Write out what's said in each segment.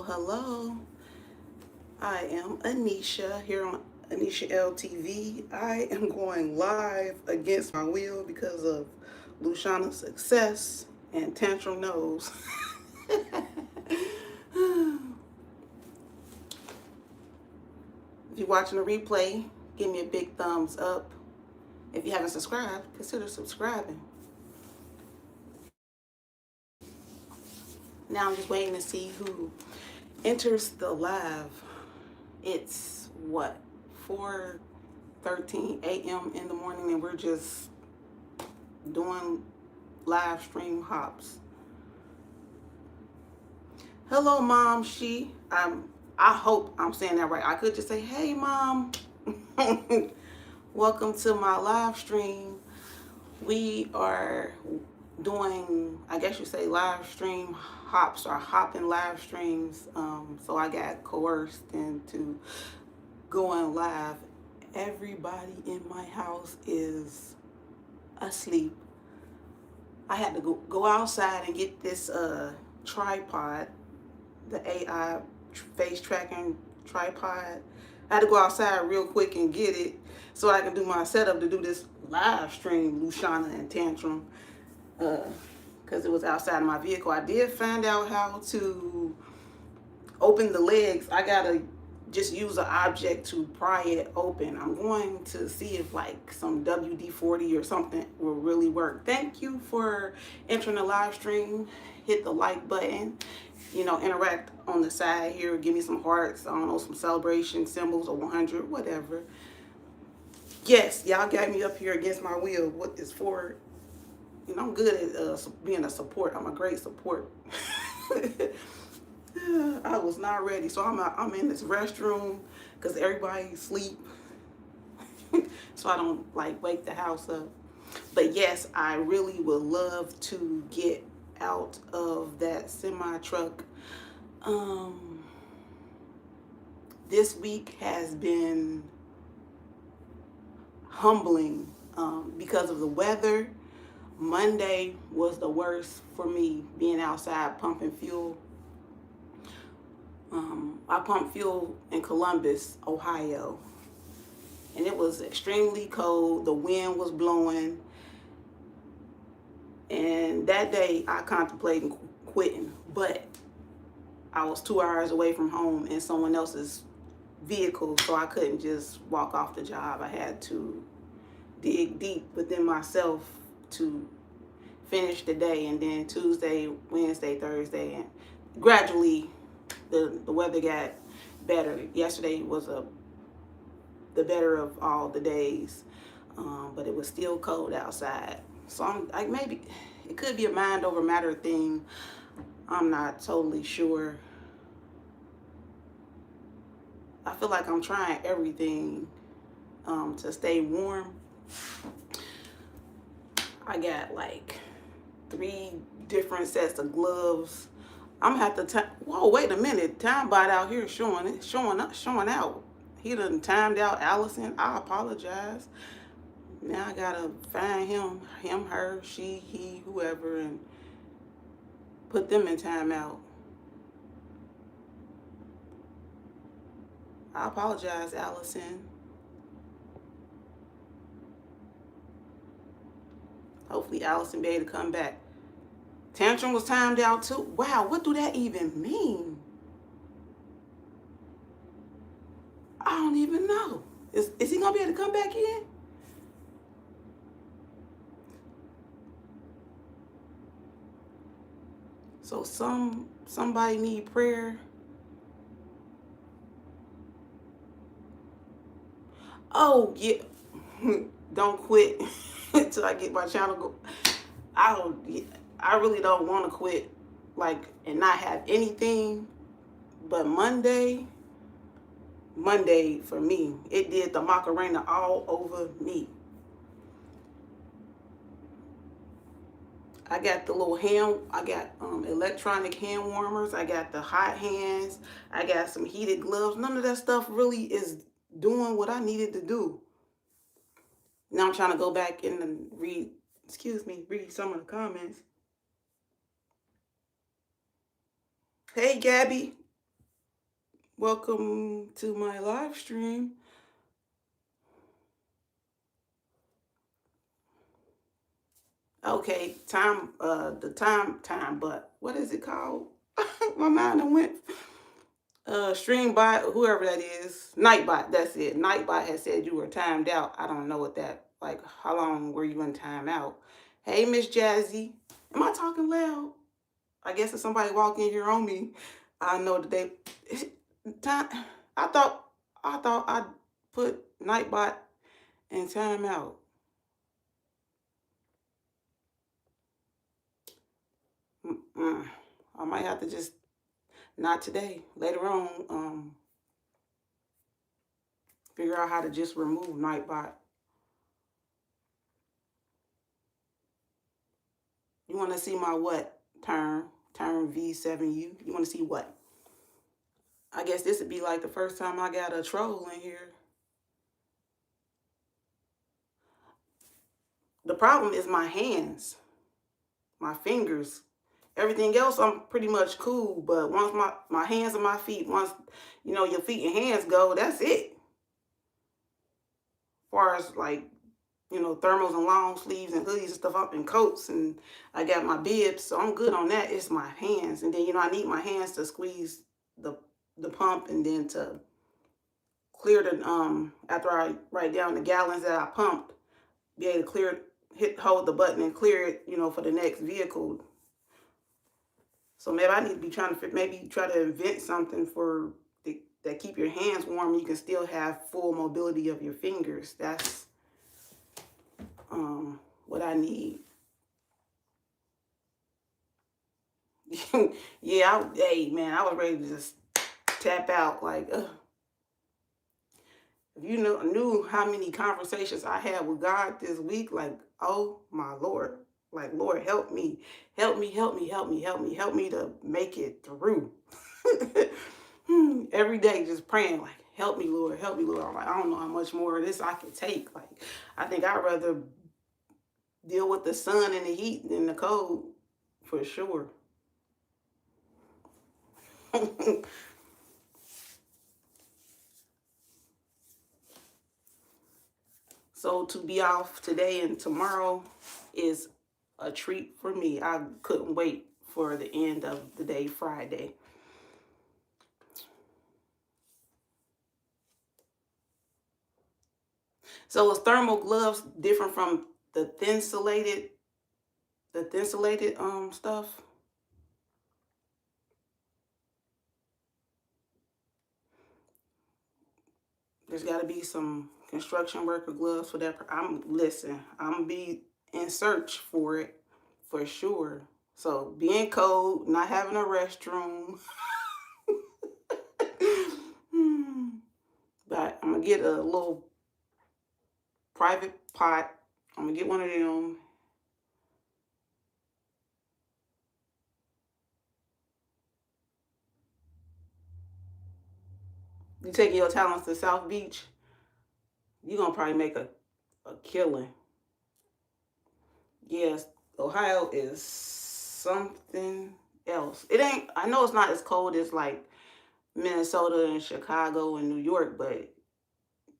Hello. I am Anisha here on Anisha L TV. I am going live against my will because of Lushana's success and Tantrum Nose. If you're watching the replay, give me a big thumbs up. If you haven't subscribed, consider subscribing. Now I'm just waiting to see who enters the live. It's what, 4:13 a.m. in the morning, and we're just doing live stream hops. Hello, Mom. I hope I'm saying that right. I could just say, hey, Mom. Welcome to my live stream. We are doing, I guess you say, live stream hops or hopping live streams. So I got coerced into going live. Everybody in my house is asleep. I had to go outside and get this tripod, the AI face tracking tripod. I had to go outside real quick and get it so I can do my setup to do this live stream, Lushana and Tantrum, because it was outside of my vehicle. I did find out how to open the legs. I gotta just use an object to pry it open. I'm going to see if like some WD-40 or something will really work. Thank you for entering the live stream. Hit the like button. Interact on the side here. Give me some hearts. I don't know, some celebration symbols or 100, whatever. Yes, y'all got me up here against my will. What is for? I'm good at being a support. I'm a great support. I was not ready, so I'm in this restroom because everybody's asleep, so I don't like wake the house up. But yes, I really would love to get out of that semi truck. This week has been humbling because of the weather. Monday was the worst for me, being outside pumping fuel. I pumped fuel in Columbus, Ohio, and it was extremely cold. The wind was blowing, and that day I contemplated quitting, but I was 2 hours away from home in someone else's vehicle, so I couldn't just walk off the job. I had to dig deep within myself to finish the day, and then Tuesday, Wednesday, Thursday, and gradually the weather got better. Yesterday was the better of all the days, but it was still cold outside. So I'm like, maybe it could be a mind over matter thing. I'm not totally sure. I feel like I'm trying everything to stay warm. I got like 3 different sets of gloves. I'm gonna have to whoa, wait a minute. Time bot out here showing out. He done timed out Allison. I apologize. Now I gotta find him, her, she, he, whoever, and put them in timeout. I apologize, Allison. Hopefully Allison be able to come back. Tantrum was timed out too. Wow, what do that even mean? I don't even know. Is he gonna be able to come back in? So somebody need prayer. Oh yeah. Don't quit until I get my channel go. I really don't want to quit, like, and not have anything. But Monday for me, it did the Macarena all over me. I got the little electronic hand warmers. I got the hot hands. I got some heated gloves. None of that stuff really is doing what I needed to do. Now I'm trying to go back in and read some of the comments. Hey, Gabby. Welcome to my live stream. Okay, time, but what is it called? My mind done went. Streambot, whoever that is, Nightbot, that's it. Nightbot has said you were timed out. I don't know what that, like, how long were you in timeout? Hey, Miss Jazzy. Am I talking loud? I guess if somebody walk in here on me, I know that they, time, I thought, I put Nightbot in timeout. I might have to just, not today, later on, figure out how to just remove Nightbot. You want to see my what? Term V7U. You want to see what? I guess this would be like the first time I got a troll in here. The problem is my hands, my fingers. Everything else, I'm pretty much cool. But once my hands and my feet, once, your feet and hands go, that's it. As far as like, thermals and long sleeves and hoodies and stuff up and coats, and I got my bibs, so I'm good on that. It's my hands. And then, I need my hands to squeeze the pump, and then to clear the after I write down the gallons that I pumped, be able to clear it, hold the button and clear it, for the next vehicle. So maybe I need to be trying to maybe try to invent something for that keep your hands warm. You can still have full mobility of your fingers. That's what I need. Yeah, hey man, I was ready to just tap out. Like, if you knew how many conversations I had with God this week, like, oh my Lord, like, Lord, help me, help me, help me, help me, help me, help me to make it through. Every day just praying, like, help me, Lord, help me, Lord. I'm like, I don't know how much more of this I can take. Like, I think I'd rather deal with the sun and the heat than the cold, for sure. So to be off today and tomorrow is a treat for me. I couldn't wait for the end of the day, Friday. So is thermal gloves different from the thin-insulated stuff? There's got to be some construction worker gloves for that. I'm gonna be in search for it for sure. So being cold, not having a restroom. But I'm gonna get a little private pot. I'm gonna get one of them. You taking your talents to South Beach, you're gonna probably make a killing. Yes, Ohio is something else. It ain't, I know it's not as cold as like Minnesota and Chicago and New York, but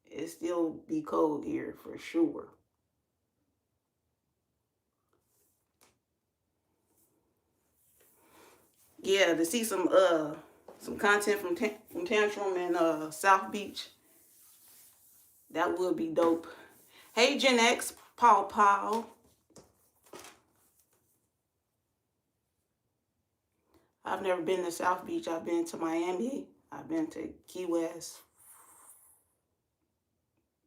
it still be cold here for sure. Yeah, to see some content from Tantrum and South Beach, that would be dope. Hey Gen X, Paul. I've never been to South Beach. I've been to Miami. I've been to Key West.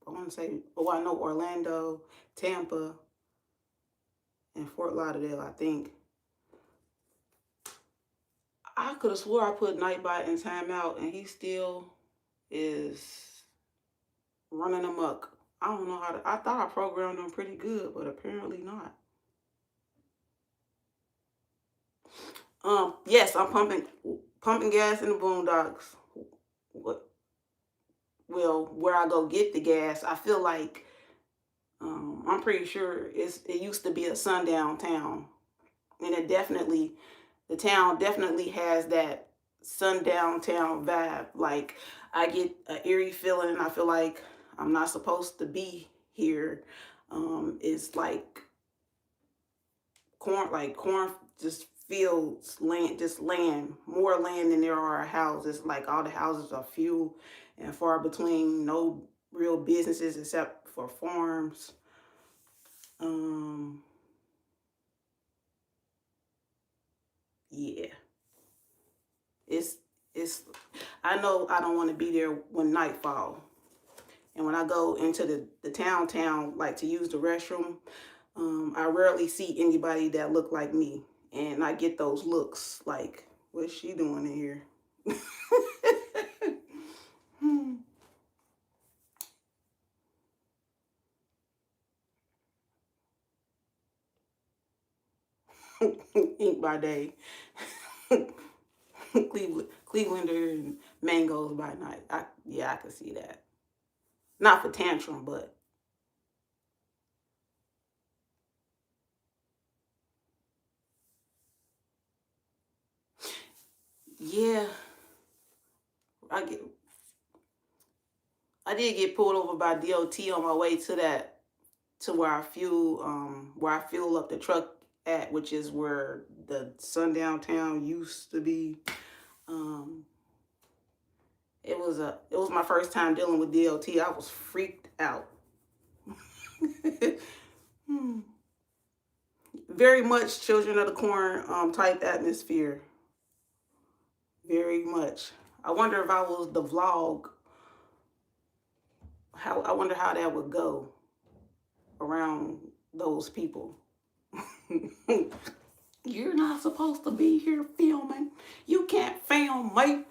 I want to say, I know Orlando, Tampa, and Fort Lauderdale, I think. I could have swore I put Nightbot in timeout, and he still is running amok. I don't know how to, I thought I programmed him pretty good, but apparently not. Yes, I'm pumping gas in the boondocks. Where I go get the gas, I feel like I'm pretty sure it used to be a sundown town, and the town definitely has that sundown town vibe. Like I get an eerie feeling, and I feel like I'm not supposed to be here. It's like corn, just fields, land, just land, more land than there are houses. Like all the houses are few and far between. No real businesses except for farms. Um, yeah, it's it's. I know I don't want to be there when night fall. And when I go into the town, like to use the restroom, I rarely see anybody that look like me. And I get those looks like, what's she doing in here? Ink by day. Clevelander and mangoes by night. Yeah, I can see that. Not for tantrum, but yeah, I get I did get pulled over by DOT on my way to where I fuel up the truck at, which is where the sundown town used to be. Um, it was my first time dealing with DOT. I was freaked out. Very much Children of the Corn type atmosphere. Very much. I wonder if I was the vlog, I wonder how that would go around those people. You're not supposed to be here filming. You can't film, mate.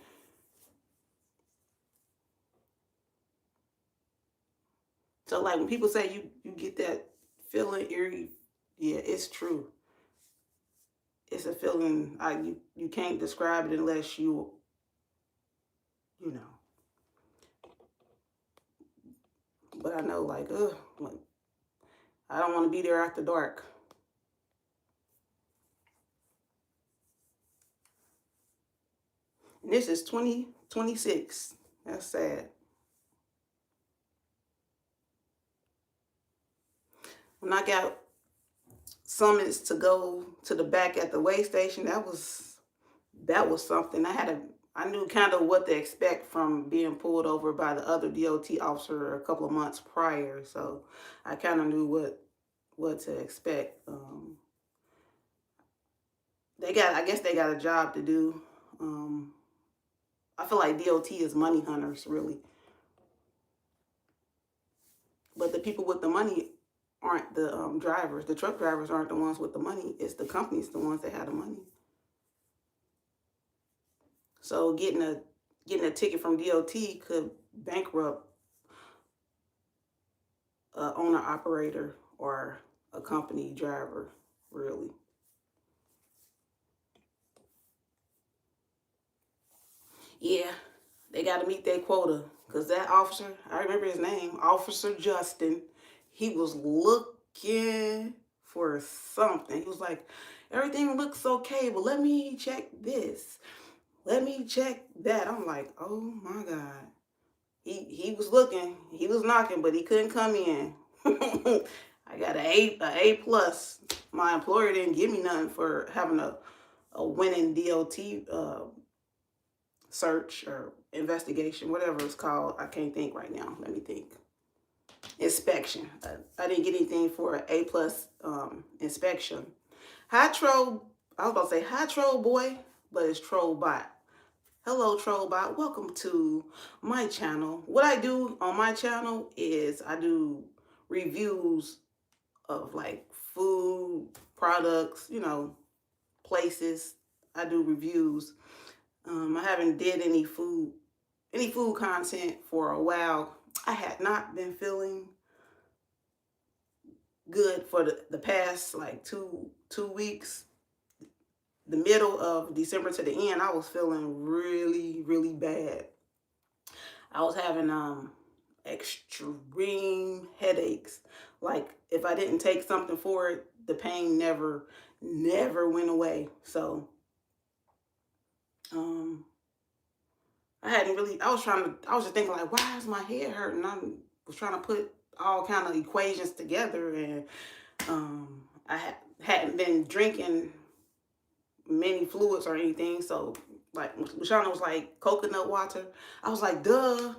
So like when people say you get that feeling eerie, yeah, it's true. It's a feeling you can't describe it unless you know. But I know like I don't want to be there after dark. And this is 2026. That's sad. When I got summons to go to the back at the weigh station, that was something. I knew kind of what to expect from being pulled over by the other DOT officer a couple of months prior, so I kind of knew what to expect. I guess they got a job to do. I feel like DOT is money hunters, really. But the people with the money aren't the drivers. The truck drivers aren't the ones with the money. It's the companies, the ones that have the money. So getting a ticket from DOT could bankrupt a owner operator or a company driver, really. Yeah, they got to meet their quota because that officer, I remember his name, Officer Justin, he was looking for something. He was like, everything looks okay, but let me check this. Let me check that. I'm like, oh my God. He was looking, he was knocking, but he couldn't come in. I got a A plus. My employer didn't give me nothing for having a winning DOT search or investigation, whatever it's called. I can't think right now. Let me think. Inspection. I didn't get anything for an A plus inspection. Hi Troll. I was about to say hi Troll boy, but it's Troll Bot. Hello Troll Bot. Welcome to my channel. What I do on my channel is I do reviews of like food, products, places. I do reviews. I haven't did any food content for a while. I had not been feeling good for the past like two weeks. The middle of December to the end, I was feeling really, really bad. I was having extreme headaches. Like if I didn't take something for it, the pain never went away. So I was just thinking like, why is my head hurting? I was trying to put all kind of equations together, and hadn't been drinking many fluids or anything. So like Lashana was like coconut water. I was like, duh,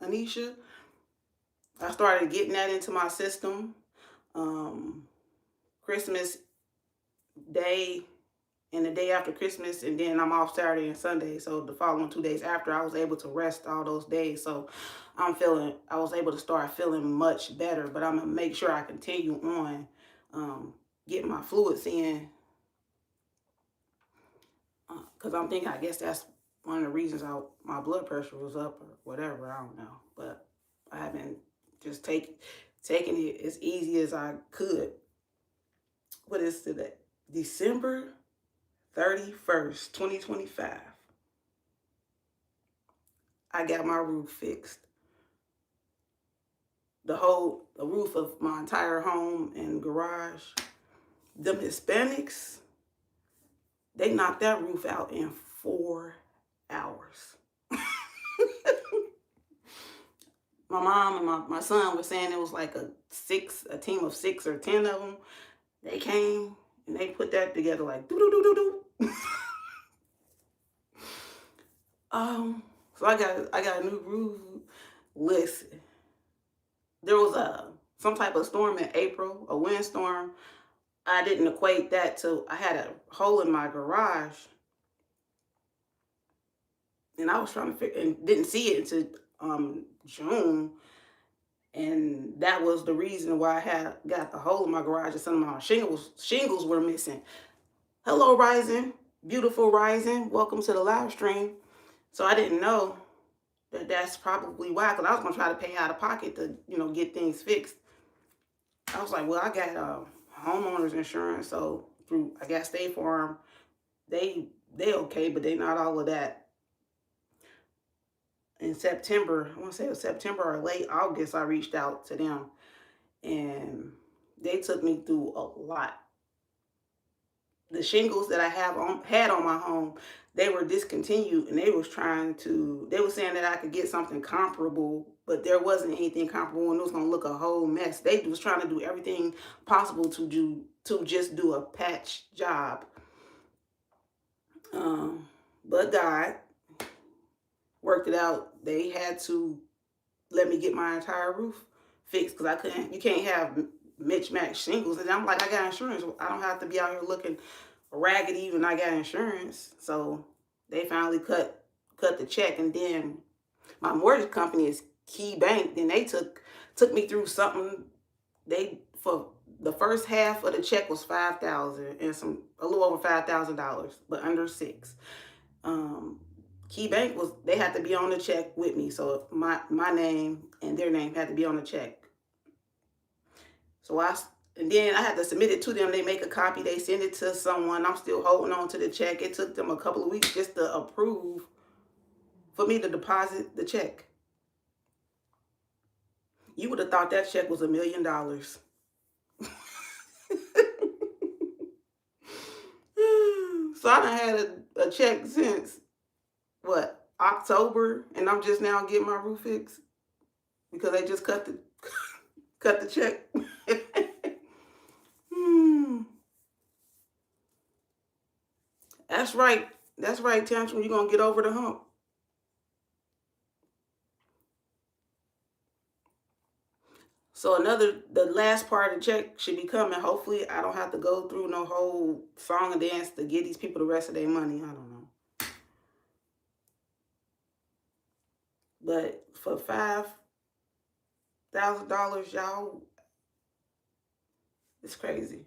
Anisha. I started getting that into my system. Christmas Day and the day after Christmas, and then I'm off Saturday and Sunday. So the following 2 days after, I was able to rest all those days. So I was able to start feeling much better. But I'm gonna make sure I continue on getting my fluids in, because I'm thinking, I guess that's one of the reasons my blood pressure was up or whatever. I don't know, but I haven't just taking it as easy as I could. What is today? December 31st, 2025. I got my roof fixed. The roof of my entire home and garage. Them Hispanics, they knocked that roof out in 4 hours. My mom and my son were saying it was like a team of 6 or 10 of them. They came and they put that together like do do do do do. So I got a new roof. Listen, there was some type of storm in April, a windstorm. I didn't equate that to, I had a hole in my garage, and I was trying to figure, and didn't see it until June, and that was the reason why I got the hole in my garage, and some of my shingles were missing. Hello, Rising, beautiful Rising, welcome to the live stream. So I didn't know that's probably why, because I was gonna try to pay out of pocket to get things fixed. I was like, well, I got homeowners insurance, so through, I guess, State Farm, they okay, but they not all of that. In September, I want to say it was September or late August, I reached out to them, and they took me through a lot. The shingles that I had on my home, they were discontinued, and they were saying that I could get something comparable, but there wasn't anything comparable, and it was going to look a whole mess. They was trying to do everything possible to just do a patch job. But God worked it out. They had to let me get my entire roof fixed, because you can't have mismatched shingles. And I'm like, I got insurance. I don't have to be out here looking raggedy when I got insurance. So they finally cut the check, and then my mortgage company is Key Bank. Then they took me through something. For the first half of the check was $5,000 and a little over $5,000, but under $6,000. Key Bank they had to be on the check with me, so my name and their name had to be on the check. So and then I had to submit it to them. They make a copy, they send it to someone. I'm still holding on to the check. It took them a couple of weeks just to approve for me to deposit the check. You would have thought that check was $1 million. So I done had a check since what, October, and I'm just now getting my roof fixed because they just cut the check. That's right. That's right, Tantrum. You're going to get over the hump. So the last part of the check should be coming. Hopefully, I don't have to go through no whole song and dance to get these people the rest of their money. I don't know. But for $5,000, y'all, it's crazy.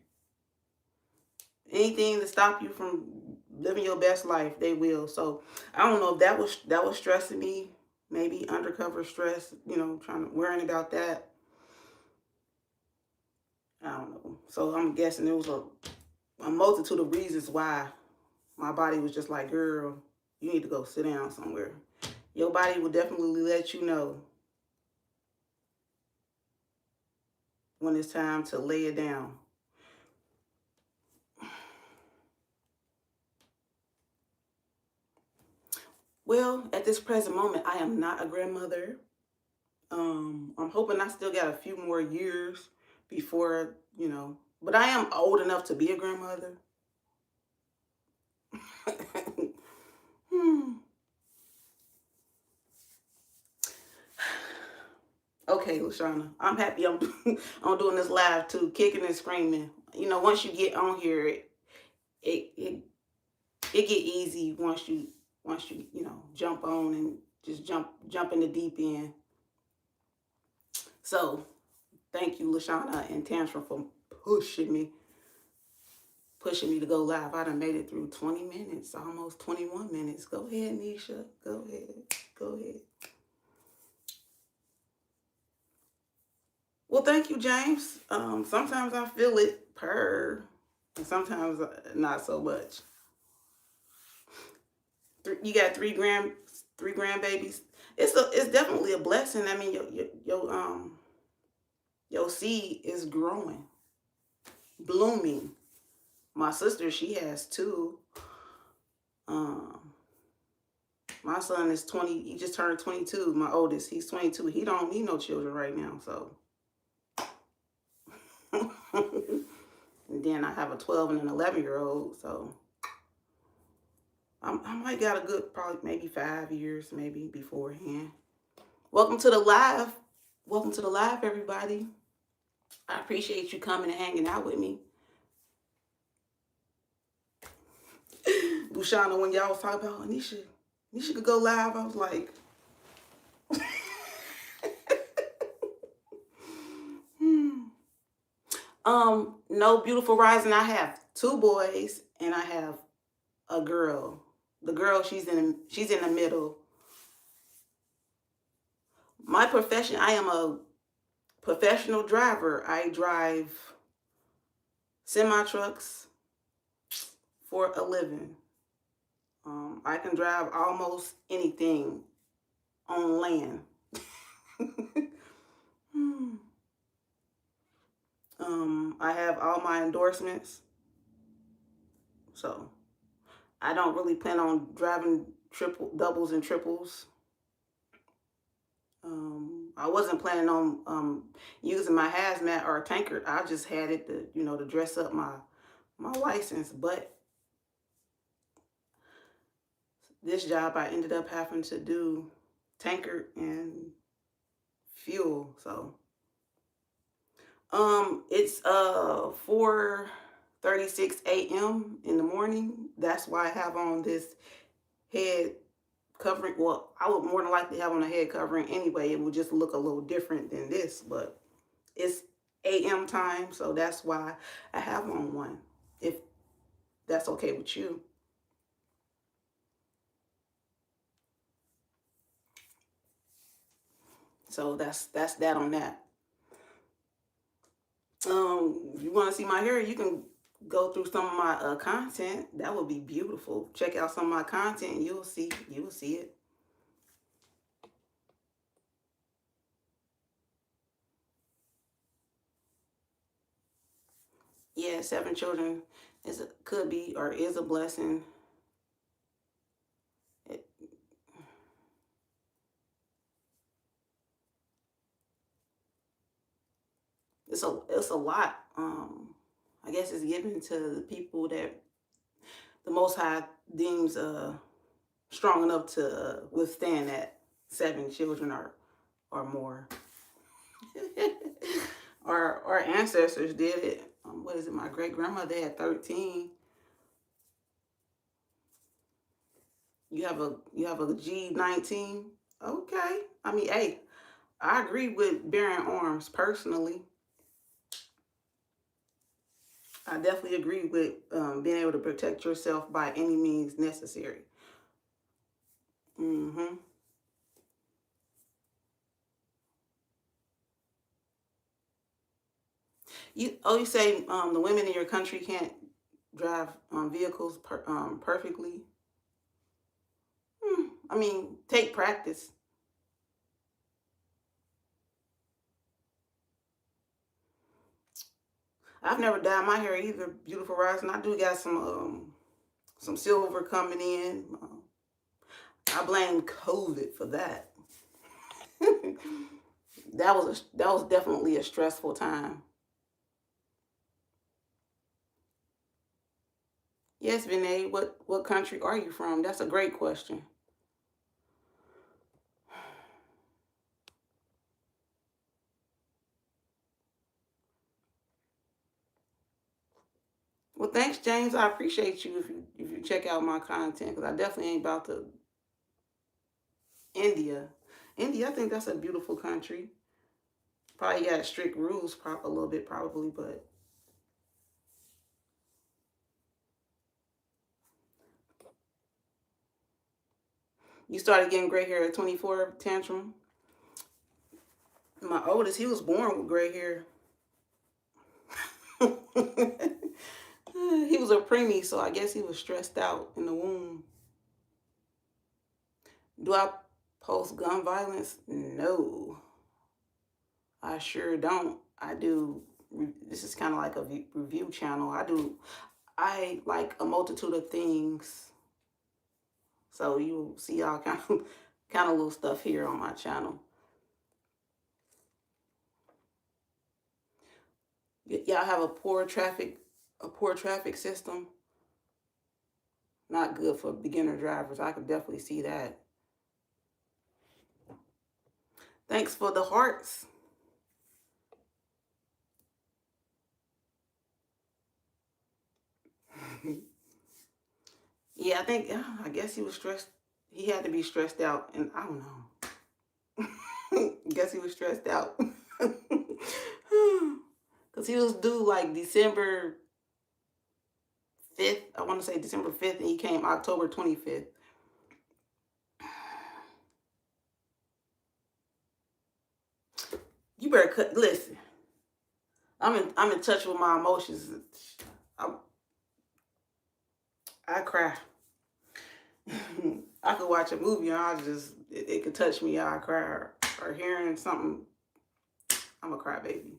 Anything to stop you from living your best life, they will. So I don't know if that was stressing me. Maybe undercover stress, worrying about that. I don't know. So I'm guessing there was a multitude of reasons why my body was just like, girl, you need to go sit down somewhere. Your body will definitely let you know when it's time to lay it down. Well, at this present moment, I am not a grandmother. I'm hoping I still got a few more years before, but I am old enough to be a grandmother. Hmm. Okay, Lashana, I'm happy I'm doing this live too, kicking and screaming. Once you get on here, it it, it get easy once you jump on and just jump in the deep end. So thank you, Lashana and Tantrum, for pushing me to go live. I done made it through 20 minutes, almost 21 minutes. Go ahead, Nisha. Go ahead. Go ahead. Well, thank you, James. Sometimes I feel it and sometimes not so much. You got three grandbabies. It's definitely a blessing. I mean, your seed is growing, blooming. My sister, she has two. Um, my son is 20. He just turned 22. My oldest, he's 22. He don't need no children right now. So, and then I have a 12 and an 11-year-old. So, I might got a good, probably maybe 5 years, maybe beforehand. Welcome to the live. Welcome to the live, everybody. I appreciate you coming and hanging out with me. Bushana, when y'all was talking about Anisha could go live, I was like, no, beautiful rising. I have 2 boys and I have a girl. The girl, she's in the middle. My profession, I am a professional driver. I drive semi trucks for a living. I can drive almost anything on land. I have all my endorsements, so I don't really plan on driving doubles and triples. I wasn't planning on using my hazmat or tanker. I just had it to dress up my license. But this job, I ended up having to do tanker and fuel. So it's 4:36 a.m. in the morning. That's why I have on this head covering. Well, I would more than likely have on a head covering anyway. It would just look a little different than this, but it's a.m. time, so that's why I have on one, if that's okay with you. So that's that on that. If you want to see my hair, you can go through some of my content. That would be beautiful. Check out some of my content and you'll see it. Yeah, 7 children could be or is a blessing. It's a lot. I guess it's given to the people that the Most High deems strong enough to withstand that 7 children or more. Our ancestors did it. What is it? My great grandmother had 13. You have a G19. Okay. I mean, hey, I agree with bearing arms personally. I definitely agree with being able to protect yourself by any means necessary. Mm-hmm. You say the women in your country can't drive vehicles perfectly. I mean, take practice. I've never dyed my hair either. Beautiful rising. I do got some silver coming in. I blame COVID for that. That was definitely a stressful time. Yes, Vinay, what country are you from? That's a great question. Well, thanks, James. I appreciate you if you check out my content because I definitely ain't about to India. India, I think that's a beautiful country. Probably got strict rules, a little bit probably, but you started getting gray hair at 24, Tantrum. My oldest, he was born with gray hair. He was a preemie, so I guess he was stressed out in the womb. Do I post gun violence? No, I sure don't. I do. This is kind of like a review channel. I like a multitude of things. So you see all kind of little stuff here on my channel. Y'all have a poor traffic system. Not good for beginner drivers. I could definitely see that. Thanks for the hearts. Yeah, I guess he was stressed. He had to be stressed out, and I don't know. Guess he was stressed out. Because he was due like December 5th. I want to say December 5th, and he came October 25th. You better listen. I'm in touch with my emotions. I cry. I could watch a movie and it could touch me. I cry or hearing something. I'm a crybaby.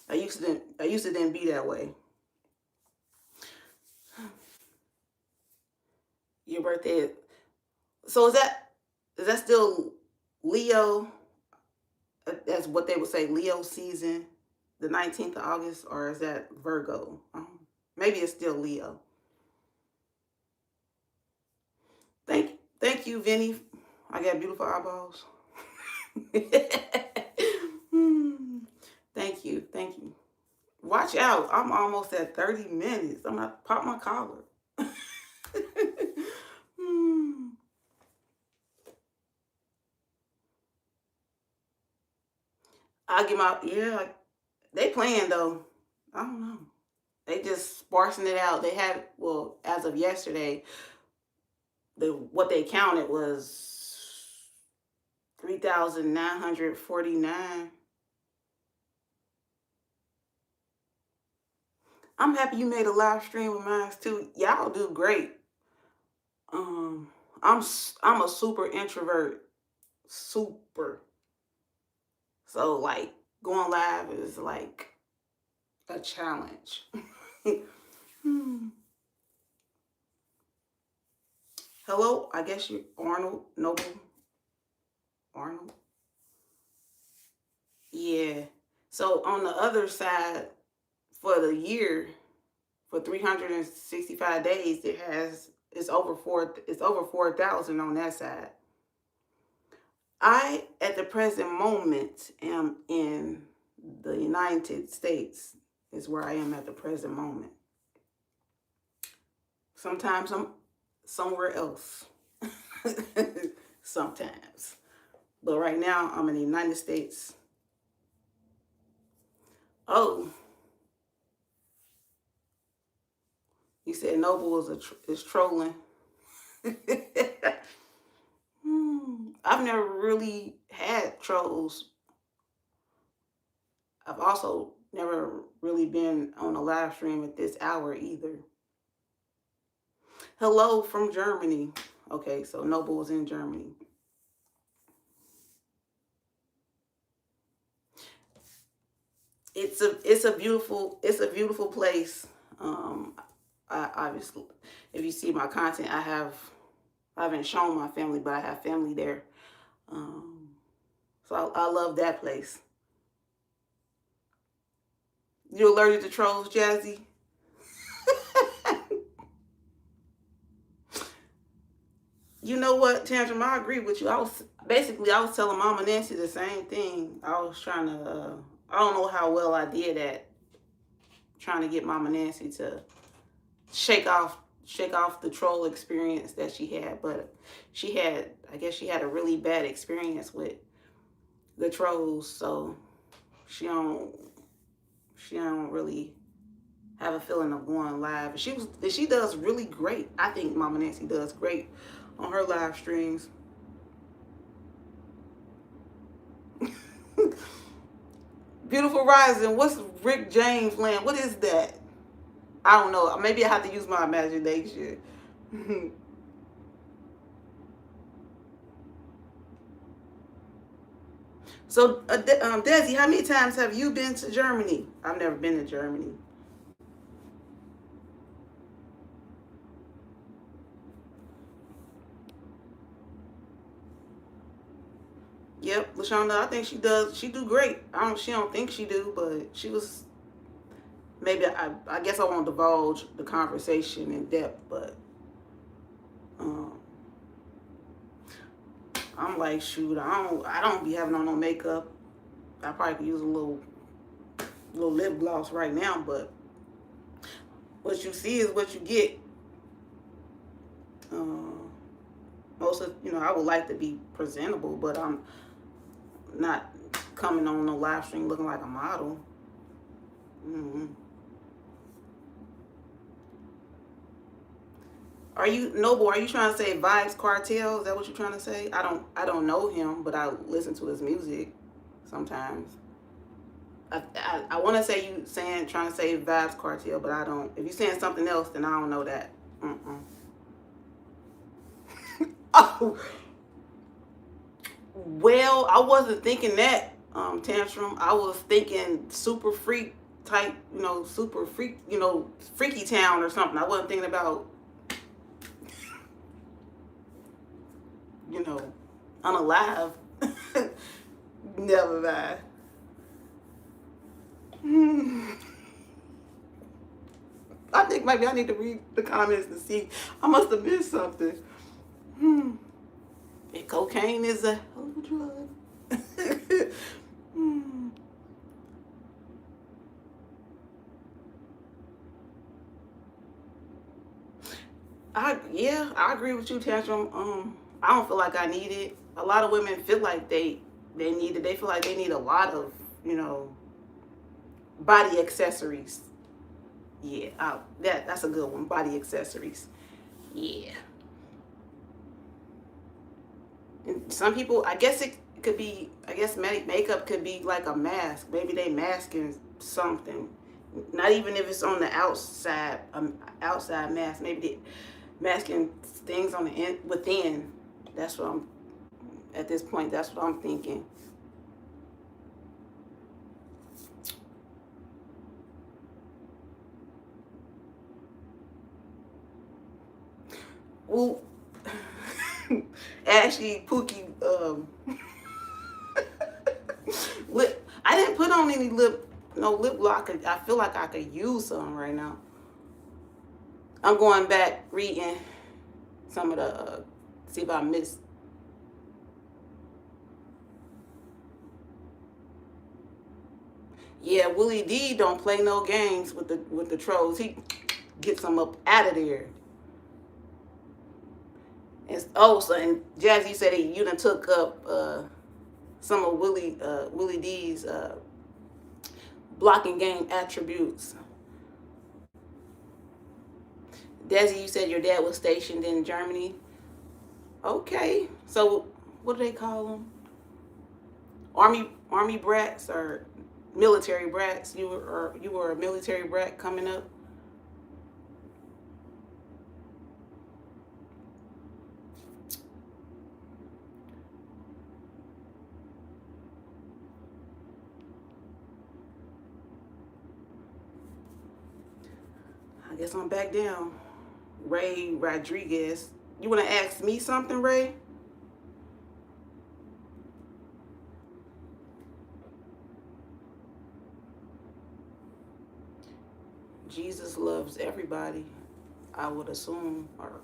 I used to then be that way. Your birthday. So is that still Leo? That's what they would say, Leo season, the 19th of August, or is that Virgo? Maybe it's still Leo. Thank you, Vinny. I got beautiful eyeballs. Thank you. Watch out. I'm almost at 30 minutes. I'm not pop my collar. I get my, yeah, they playing though. I don't know. They just sparsing it out. They had, well, as of yesterday, what they counted was 3,949. I'm happy you made a live stream of mine too. Y'all do great. Um, I'm a super introvert, super. So like going live is like a challenge. Hello, I guess you Arnold Noble. Arnold. Yeah. So on the other side, for the year, for 365 days, it's over 4,000 on that side. I, at the present moment, am in the United States, is where I am at the present moment. Sometimes I'm somewhere else. Sometimes. But right now, I'm in the United States. Oh, you said Noble is trolling. I've never really had trolls. I've also never really been on a live stream at this hour either. Hello from Germany. Okay, so Noble is in Germany. It's a beautiful place. I obviously, if you see my content, I have I haven't shown my family, but I have family there. So I love that place. You allergic to trolls, Jazzy? You know what, Tantrum, I agree with you. I was telling Mama Nancy the same thing. I was trying to, I don't know how well I did at trying to get Mama Nancy to shake off the troll experience that she had. But I guess she had a really bad experience with the trolls, so she don't really have a feeling of going live. She does really great. I think Mama Nancy does great on her live streams. Beautiful Rising. What's Rick James land? What is that? I don't know. Maybe I have to use my imagination. So, Desi, how many times have you been to Germany? I've never been to Germany. Yep, LaShonda, I think she does. She do great. She don't think she do, but she was. Maybe I guess I won't divulge the conversation in depth, but I'm like, shoot, I don't be having on no makeup. I probably could use a little lip gloss right now, but what you see is what you get. Most of, I would like to be presentable, but I'm not coming on no live stream looking like a model. Are you Noble? Are you trying to say Vibes Cartel? Is that what you're trying to say? I don't know him, but I listen to his music sometimes. I want to say you trying to say Vibes Cartel, but I don't. If you're saying something else, then I don't know that. Oh, well, I wasn't thinking that, Tantrum. I was thinking super freak type, super freak, freaky town or something. I wasn't thinking about, unalive. Never mind. I think maybe I need to read the comments to see. I must have missed something. And cocaine is a hell of a drug. I agree with you, Tantrum. I don't feel like I need it. A lot of women feel like they need it. They feel like they need a lot of, body accessories. Yeah, that's a good one. Body accessories. Yeah. And some people, I guess it could be, makeup could be like a mask. Maybe they masking something. Not even if it's on the outside, outside mask. Maybe they masking things on the within. That's what at this point, that's what I'm thinking. Well, actually, Pookie, I didn't put on any lip gloss. I feel like I could use some right now. I'm going back reading some of the, see if I missed. Yeah, Willie D don't play no games with the trolls. He gets them up out of there. And and Jazzy said you done took up some of Willie D's blocking game attributes. Desi, you said your dad was stationed in Germany. Okay, so what do they call them? Army brats or military brats? You were a military brat coming up. I guess I'm back down. Ray Rodriguez. You want to ask me something, Ray? Jesus loves everybody, I would assume, or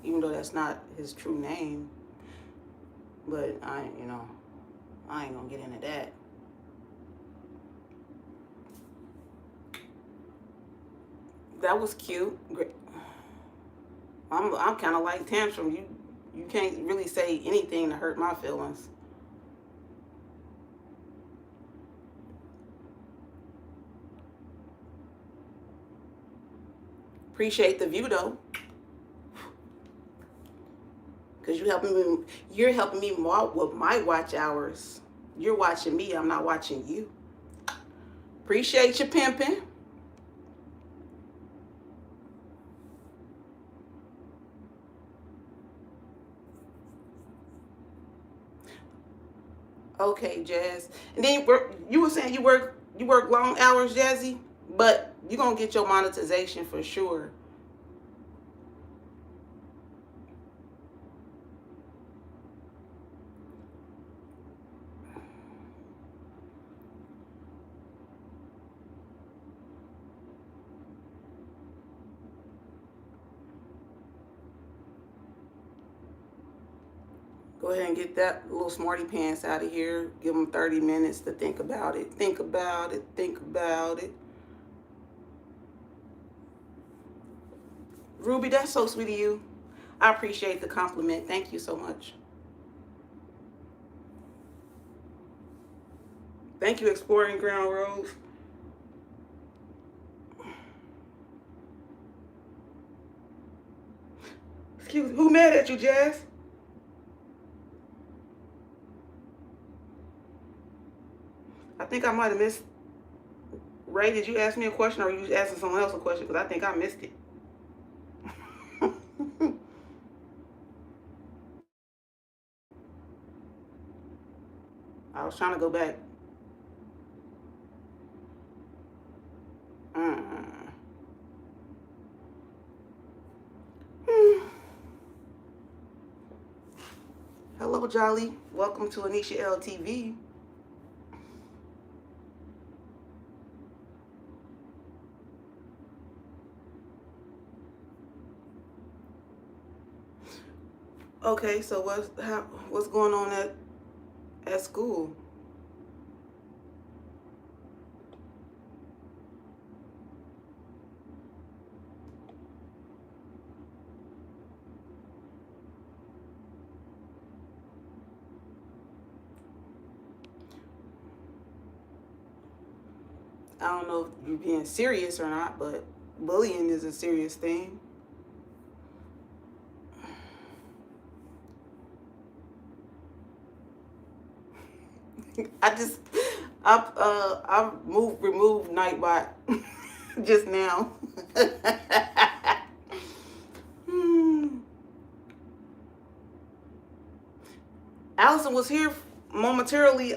even though that's not his true name. But I ain't gonna get into that. That was cute. I'm kind of like Tantrum. You can't really say anything to hurt my feelings. Appreciate the view though, because you're helping me more with my watch hours. You're watching me. I'm not watching you. Appreciate you pimping. Okay, Jazz. And then you were saying you work long hours, Jazzy, but you're gonna get your monetization for sure. Go ahead and get that little smarty pants out of here. Give them 30 minutes to think about it. Think about it. Think about it. Ruby, that's so sweet of you. I appreciate the compliment. Thank you so much. Thank you, Exploring Ground Rose. Excuse me, who mad at you, Jazz? I think I might have missed. Ray, did you ask me a question or were you asking someone else a question? Because I think I missed it. I was trying to go back. Hello, Jolly. Welcome to Anisha L TV. Okay, so what's going on at school? I don't know if you're being serious or not, but bullying is a serious thing. I removed Nightbot just now. Allison was here momentarily.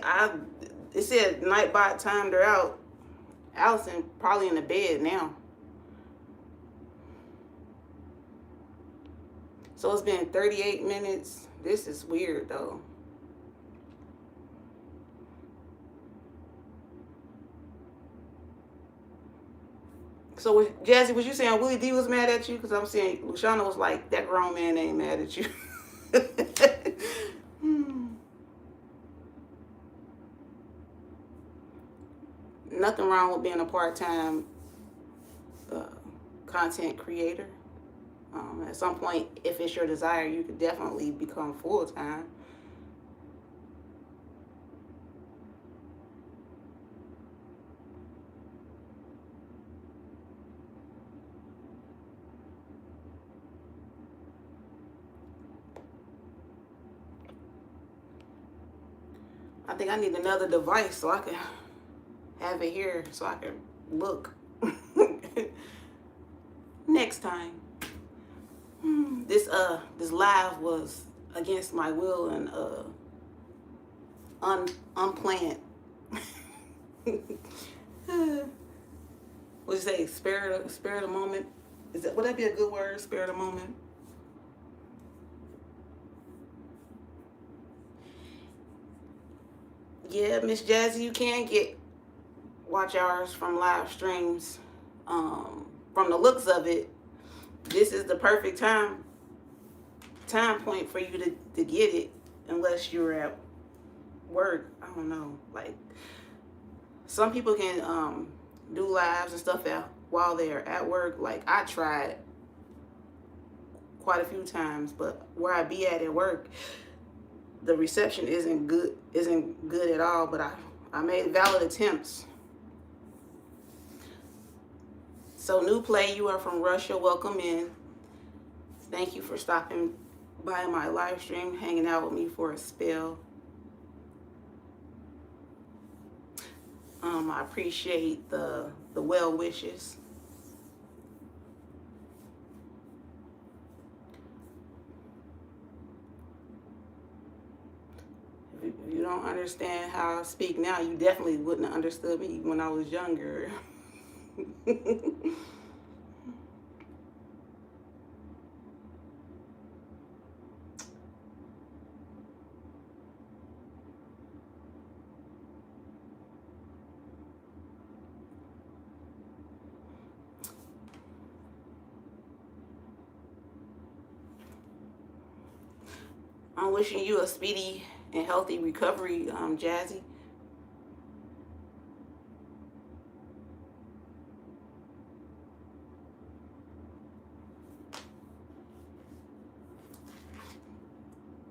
It said Nightbot timed her out. Allison probably in the bed now. So it's been 38 minutes. This is weird though. So Jazzy, was you saying Willie D was mad at you? Because I'm saying Luciana was like, that grown man ain't mad at you. Nothing wrong with being a part-time content creator. At some point, if it's your desire, you could definitely become full-time. I think I need another device so I can have it here so I can look. Next time. This live was against my will and unplanned. Would you say spare the moment? Would that be a good word? Spare the moment. Yeah, Miss Jazzy, you can get watch hours from live streams. From the looks of it, this is the perfect time point for you to get it, unless you're at work. I don't know. Like, some people can do lives and stuff while they're at work. Like, I tried quite a few times, but where I be at work, the reception isn't good at all. But I made valid attempts. So, new play, you are from Russia. Welcome in. Thank you for stopping by my live stream, hanging out with me for a spell. I appreciate the well wishes. If you don't understand how I speak now, you definitely wouldn't have understood me when I was younger. I'm wishing you a speedy and healthy recovery, Jazzy.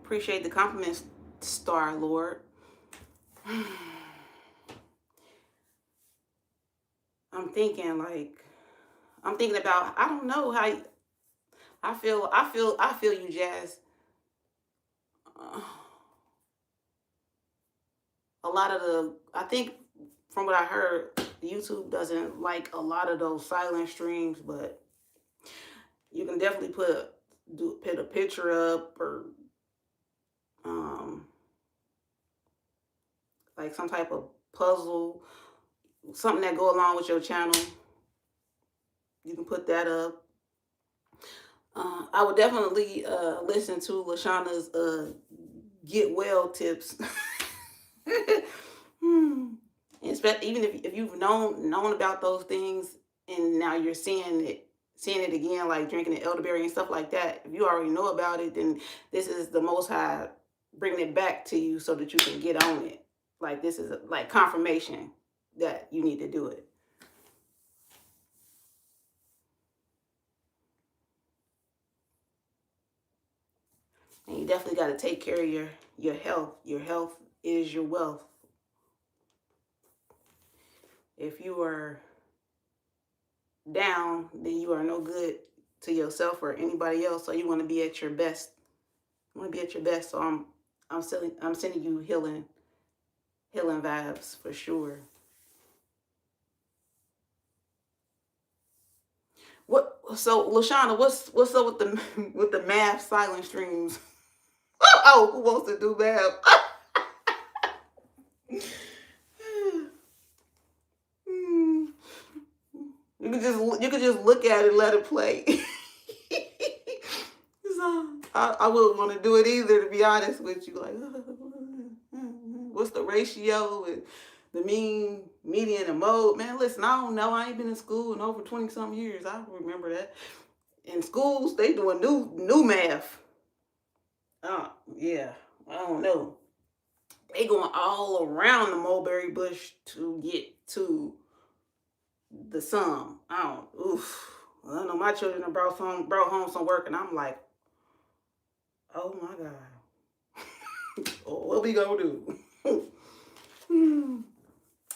Appreciate the compliments, Star Lord. I'm thinking about, I don't know how I feel you, Jazz. A lot of I think from what I heard, YouTube doesn't like a lot of those silent streams, but you can definitely put a picture up, or like some type of puzzle, something that go along with your channel. You can put that up. I would definitely listen to Lashana's get well tips. Even if you've known about those things, and now you're seeing it again, like drinking the elderberry and stuff like that. If you already know about it, then this is the Most High bringing it back to you so that you can get on it. Like, this is like confirmation that you need to do it. And you definitely got to take care of your health. Your health is your wealth. If you are down, then you are no good to yourself or anybody else. So you want to be at your best. You want to be at your best. So I'm sending you healing vibes for sure. So Lashana, what's up with the math silent streams? Oh, who wants to do math? You could just look at it and let it play. So, I wouldn't want to do it either, to be honest with you. Like, what's the ratio and the mean, median, and mode? Man, listen, I don't know. I ain't been in school in over 20-something years. I remember that. In schools, they doing new math. Yeah, I don't know. They going all around the mulberry bush to get to the sum. I know my children have brought home some work, and I'm like, oh my God. What we gonna do?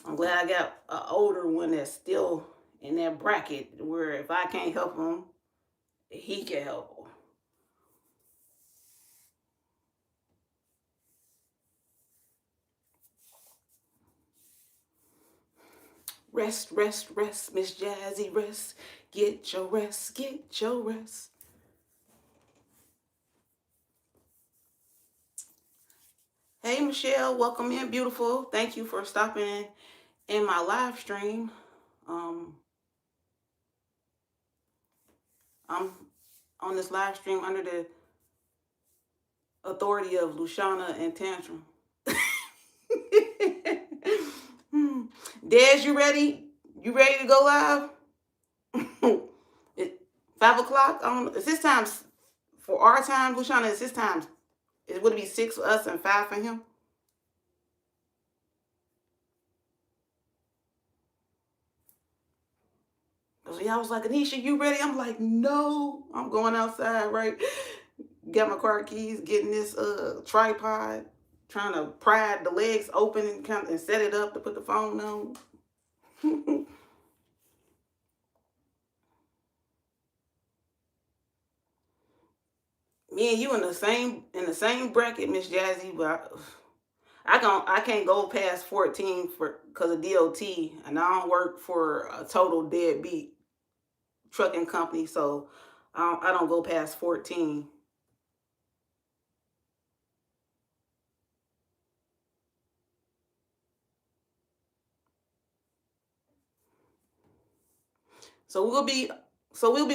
I'm glad I got an older one that's still in that bracket where if I can't help him, he can help him. Rest, rest, rest, Miss Jazzy, rest. Get your rest, get your rest. Hey, Michelle, welcome in, beautiful. Thank you for stopping in my live stream. I'm on this live stream under the authority of Lushana and Tantrum. Des, you ready? You ready to go live? It 5 o'clock. I don't. Is this time for our time, Luciana? Is this time? Would it be 6 for us and 5 for him? Cause I was like, Anisha, you ready? I'm like, no, I'm going outside, right? Got my car keys, getting this tripod, trying to pry the legs open and set it up to put the phone on. Me and you in the same bracket, Miss Jazzy, but I can't go past 14 for because of DOT, and I don't work for a total deadbeat trucking company, so I don't go past 14. So we'll be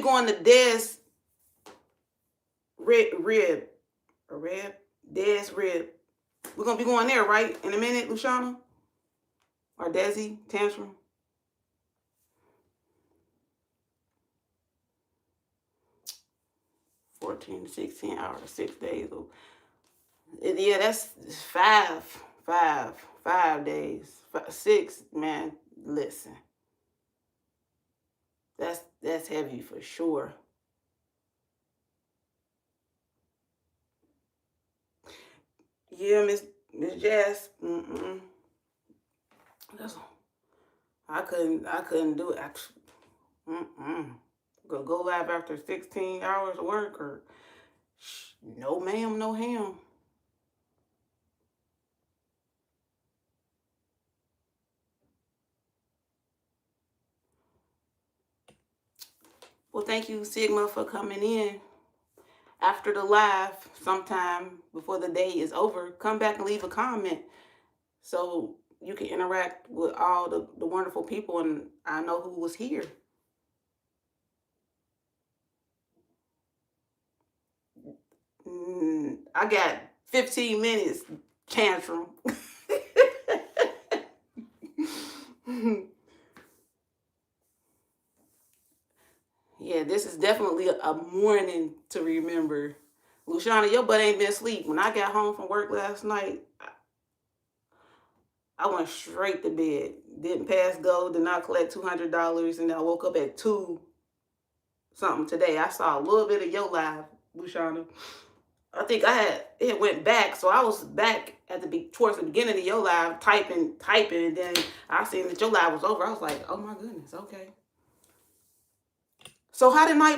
going to Rib, a Rib, Des Rib. We're gonna be going there, right, in a minute, Luciana or Desi Tantrum. 14 to 16 hours, 6 days. Yeah, that's 5 days. 6, man. Listen, that's heavy for sure. Yeah, Miss Jazz. That's, I couldn't do it. Gonna go live after 16 hours of work or no ma'am, no ham. Well, thank you, Sigma, for coming in. After the live, sometime before the day is over, come back and leave a comment so you can interact with all the wonderful people and I know who was here. I got 15 minutes, Tantrum. Yeah, this is definitely a morning to remember. Luciana, your butt ain't been asleep. When I got home from work last night, I went straight to bed. Didn't pass go, did not collect $200, and I woke up at 2 something today. I saw a little bit of your live, Luciana. I think it went back, so I was back at towards the beginning of your live, typing, and then I seen that your live was over. I was like, oh my goodness, okay. So how did I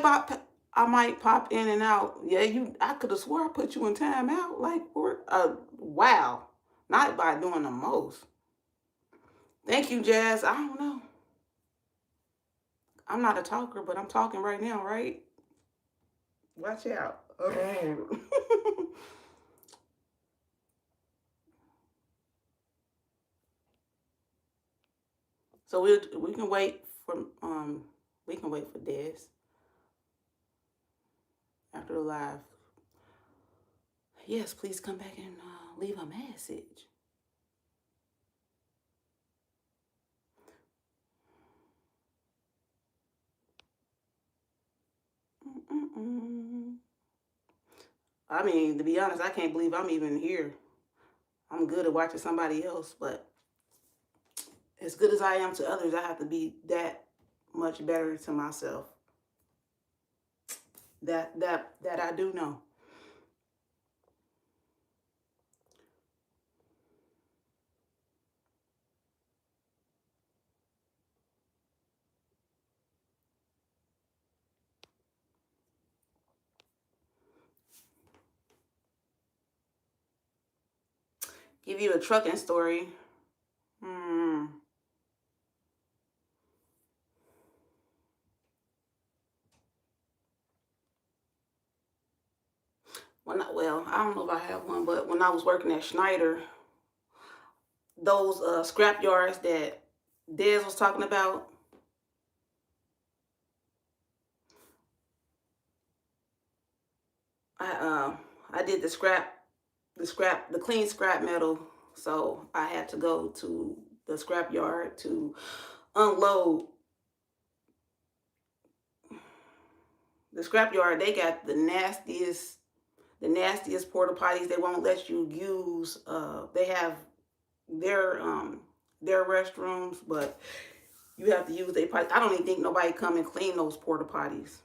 might pop in and out? Yeah, I could have swore I put you in timeout. Like, wow, not by doing the most. Thank you, Jazz. I don't know. I'm not a talker, but I'm talking right now, right? Watch out. So we can wait for Des after the live. Yes, please come back and leave a message. I mean, to be honest, I can't believe I'm even here. I'm good at watching somebody else, but as good as I am to others, I have to be that much better to myself. That I do know. Give you a trucking story. Well, I don't know if I have one, but when I was working at Schneider, those scrap yards that Des was talking about, I did the clean scrap metal, so I had to go to the scrap yard to unload. The scrap yard, they got the nastiest porta potties. They won't let you use. They have their restrooms, but you have to use their potties. I don't even think nobody come and clean those porta potties.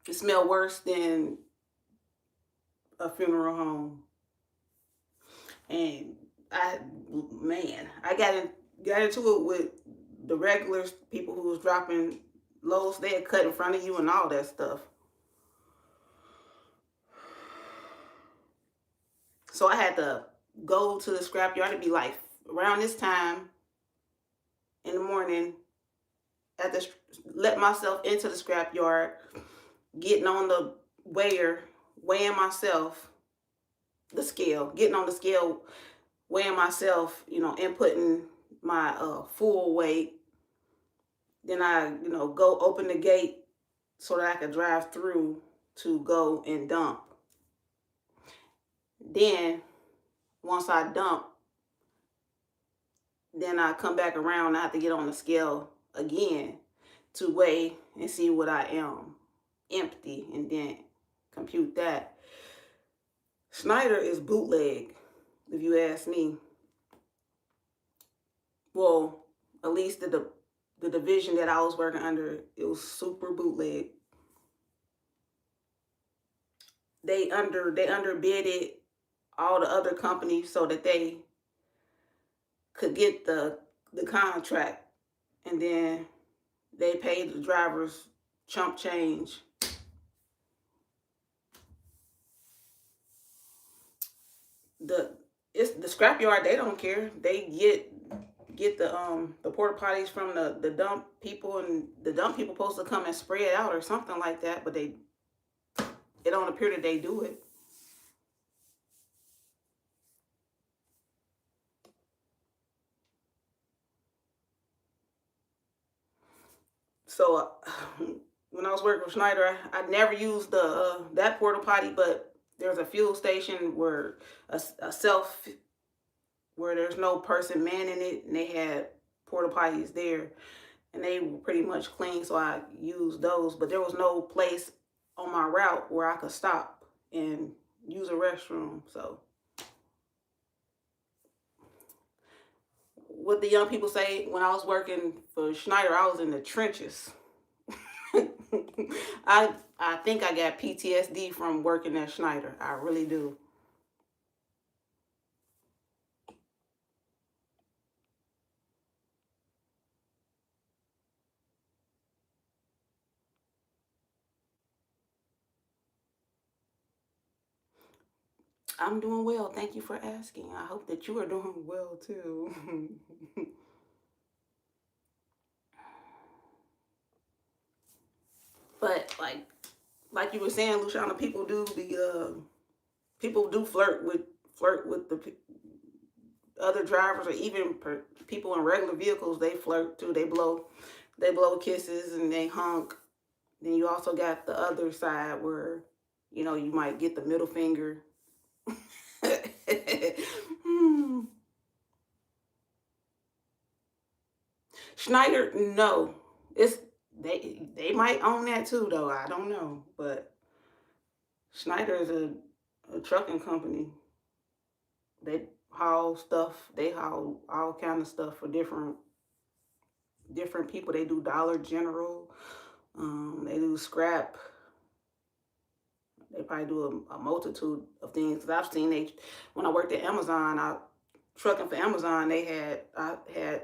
It smell worse than a funeral home. And I got into it with the regular people who was dropping loads. They had cut in front of you and all that stuff. So I had to go to the scrapyard. It'd be like around this time in the morning. Let myself into the scrapyard, getting on the weighing myself, the scale, getting on the scale, weighing myself, inputting my full weight. Then I, go open the gate so that I could drive through to go and dump. Then once I dump, then I come back around. I have to get on the scale again to weigh and see what I am empty, and then compute that. Schneider is bootleg, if you ask me. Well, at least the division that I was working under, it was super bootleg. They underbidded all the other companies so that they could get the contract, and then they paid the drivers chump change. The scrapyard, they don't care. They get the porta potties from the dump people, and the dump people supposed to come and spray it out or something like that, but it don't appear that they do it. So when I was working with Schneider, I never used that porta potty, but there's a fuel station where where there's no person manning it, and they had porta potties there, and they were pretty much clean, so I used those. But there was no place on my route where I could stop and use a restroom. So what the young people say, when I was working for Schneider, I was in the trenches. I think I got PTSD from working at Schneider. I really do. I'm doing well. Thank you for asking. I hope that you are doing well too. But like you were saying, Luciana, people do flirt with the other drivers, or even people in regular vehicles. They flirt too. They blow kisses and they honk. Then you also got the other side where you might get the middle finger. Schneider, no. They might own that too, though. I don't know, but Schneider is a trucking company. They haul stuff. They haul all kind of stuff for different people. They do Dollar General. They do scrap. They probably do a multitude of things. Cause I've seen when I worked at Amazon, trucking for Amazon, I had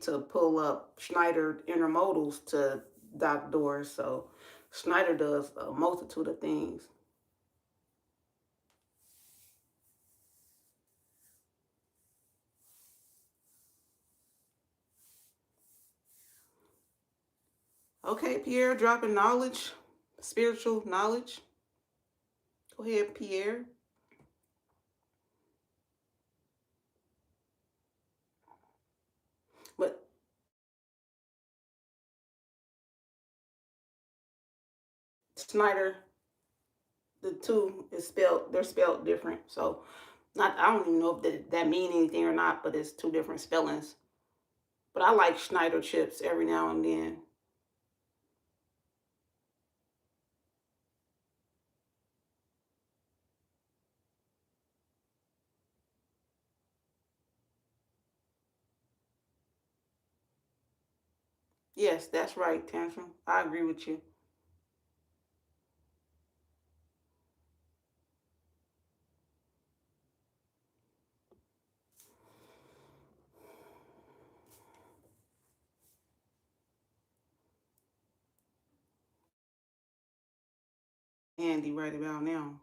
to pull up Schneider intermodals to dock doors. So Schneider does a multitude of things. Okay, Pierre, dropping knowledge, spiritual knowledge. Go ahead, Pierre. But Schneider, the two they're spelled different. So Not, I don't even know if that mean anything or not, but it's two different spellings. But I like Schneider chips every now and then. Yes, that's right, Tantrum. I agree with you. Andy right about now.